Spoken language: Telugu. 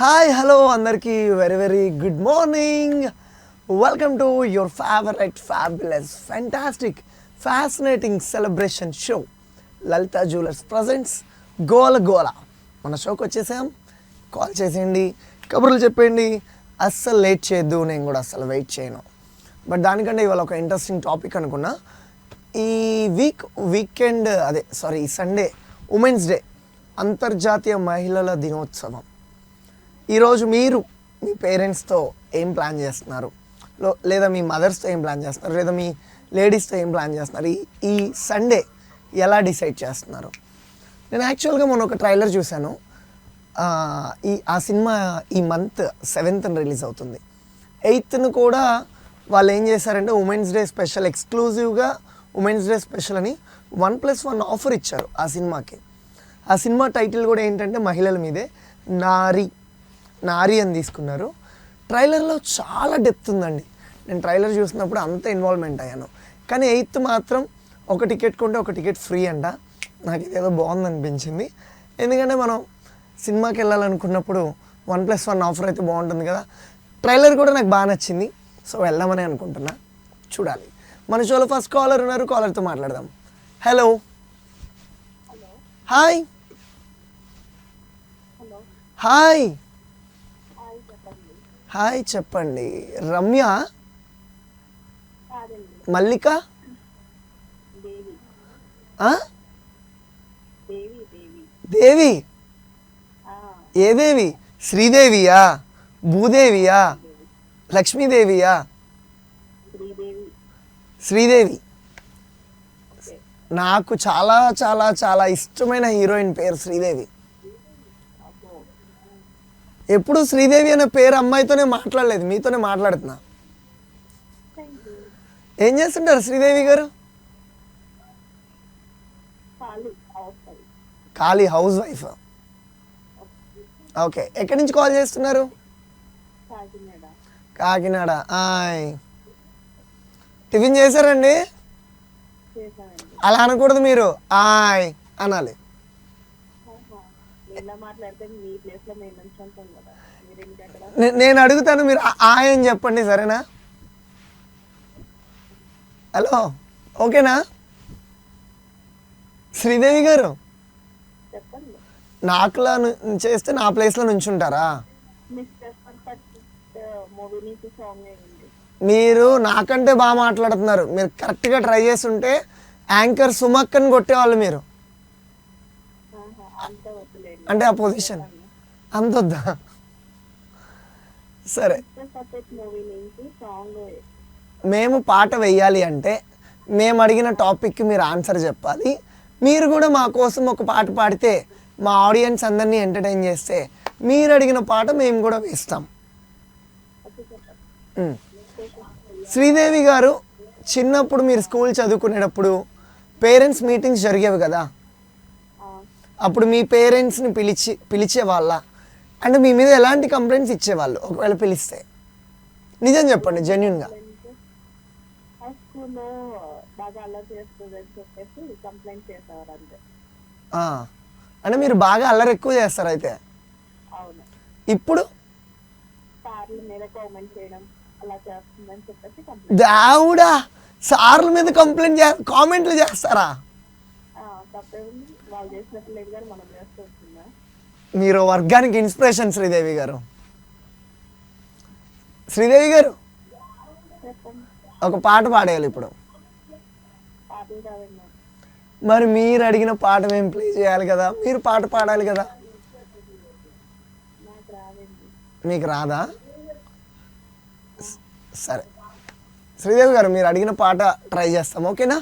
హాయ్ హలో అందరికీ very very good morning. Welcome to your favourite fabulous fantastic fascinating celebration show Lalitha jewellers presents గోల గోల. మన షోకి వచ్చేసాం. కాల్ చేసేయండి, కబుర్లు చెప్పండి, అస్సలు లేట్ చేయొద్దు. నేను కూడా అస్సలు వెయిట్ చేయను. బట్ దానికంటే ఇవాళ ఒక ఇంట్రెస్టింగ్ టాపిక్ అనుకున్నా. ఈ వీకెండ్ ఈ సండే ఉమెన్స్ డే, అంతర్జాతీయ మహిళల దినోత్సవం. ఈరోజు మీరు మీ పేరెంట్స్తో ఏం ప్లాన్ చేస్తున్నారు, లేదా మీ మదర్స్తో ఏం ప్లాన్ చేస్తున్నారు, లేదా మీ లేడీస్తో ఏం ప్లాన్ చేస్తున్నారు, ఈ సండే ఎలా డిసైడ్ చేస్తున్నారు? నేను యాక్చువల్గా మొన్న ఒక ట్రైలర్ చూశాను. ఆ సినిమా ఈ మంత్ 7th రిలీజ్ అవుతుంది. 8th కూడా వాళ్ళు ఏం చేశారంటే ఉమెన్స్ డే స్పెషల్, ఎక్స్క్లూజివ్గా ఉమెన్స్ డే స్పెషల్ అని 1+1 ఆఫర్ ఇచ్చారు ఆ సినిమాకి. ఆ సినిమా టైటిల్ కూడా ఏంటంటే మహిళల మీదే, నారి అని తీసుకున్నారు. ట్రైలర్లో చాలా డెప్త్ ఉందండి. నేను ట్రైలర్ చూసినప్పుడు అంత ఇన్వాల్వ్మెంట్ అయ్యాను. కానీ 8th మాత్రం ఒక టికెట్ కొంటే ఒక టికెట్ ఫ్రీ అంట. నాకు ఇదేదో బాగుంది అనిపించింది. ఎందుకంటే మనం సినిమాకి వెళ్ళాలనుకున్నప్పుడు 1+1 ఆఫర్ అయితే బాగుంటుంది కదా. ట్రైలర్ కూడా నాకు బాగా నచ్చింది. సో వెళ్దామని అనుకుంటున్నా, చూడాలి. మన షోలో ఫస్ట్ కాలర్ ఉన్నారు, కాలర్తో మాట్లాడదాం. హలో, హాయ్ హాయ్ హాయ్ చెప్పండి. రమ్య, మల్లిక, దేవి. ఏ దేవి? శ్రీదేవియా, భూదేవియా, లక్ష్మీదేవియా? శ్రీదేవి. నాకు చాలా చాలా చాలా ఇష్టమైన హీరోయిన్ పేరు శ్రీదేవి. ఎప్పుడు శ్రీదేవి అనే పేరు అమ్మాయితోనే మాట్లాడలేదు, మీతోనే మాట్లాడుతున్నా. ఏం చేస్తుంటారు శ్రీదేవి గారు? ఖాళీ హౌస్ వైఫ్. ఓకే, ఎక్కడి నుంచి కాల్ చేస్తున్నారు? కాకినాడ. టిఫిన్ చేశారండి? అలా అనకూడదు, మీరు ఆయ్ అనాలి. నేను అడుగుతాను, మీరు ఆయ్ అని చెప్పండి, సరేనా? హలో, ఓకేనా? శ్రీదేవి గారు, నాకులా చేస్తే నా ప్లేస్లో నుంచుంటారా? మీరు నాకంటే బాగా మాట్లాడుతున్నారు. మీరు కరెక్ట్గా ట్రై చేస్తుంటే యాంకర్ సుమక్కని కొట్టేవాళ్ళు మీరు. అంటే ఆ పొజిషన్ అంతొద్దా? సరే, మేము పాట వెయ్యాలి అంటే మేము అడిగిన టాపిక్కి మీరు ఆన్సర్ చెప్పాలి. మీరు కూడా మా కోసం ఒక పాట పాడితే, మా ఆడియన్స్ అందరినీ ఎంటర్టైన్ చేస్తే, మీరు అడిగిన పాట మేము కూడా వేస్తాం. శ్రీదేవి గారు, చిన్నప్పుడు మీరు స్కూల్ చదువుకునేటప్పుడు పేరెంట్స్ మీటింగ్స్ జరిగేవి కదా, అప్పుడు మీ పేరెంట్స్ని పిలిచేవాళ్ళ? అంటే మీ మీద ఎలాంటి కంప్లైంట్స్ ఇచ్చేవాళ్ళు ఒకవేళ పిలిస్తే? నిజం చెప్పండి, జెన్యున్గా. అంటే మీరు బాగా అల్లరి ఎక్కువ చేస్తారు అయితే. ఇప్పుడు దేవుడా, సార్ల మీద కంప్లైంట్ కామెంట్లు చేస్తారా? మీరు వర్గానికి ఇన్స్పిరేషన్ శ్రీదేవి గారు. శ్రీదేవి గారు, ఒక పాట పాడేయాలి ఇప్పుడు. మరి మీరు అడిగిన పాట మేము ప్లే చేయాలి కదా, మీరు పాట పాడాలి కదా. మీకు రాదా? సరే శ్రీదేవి గారు, మీరు అడిగిన పాట ట్రై చేస్తాం, ఓకేనా?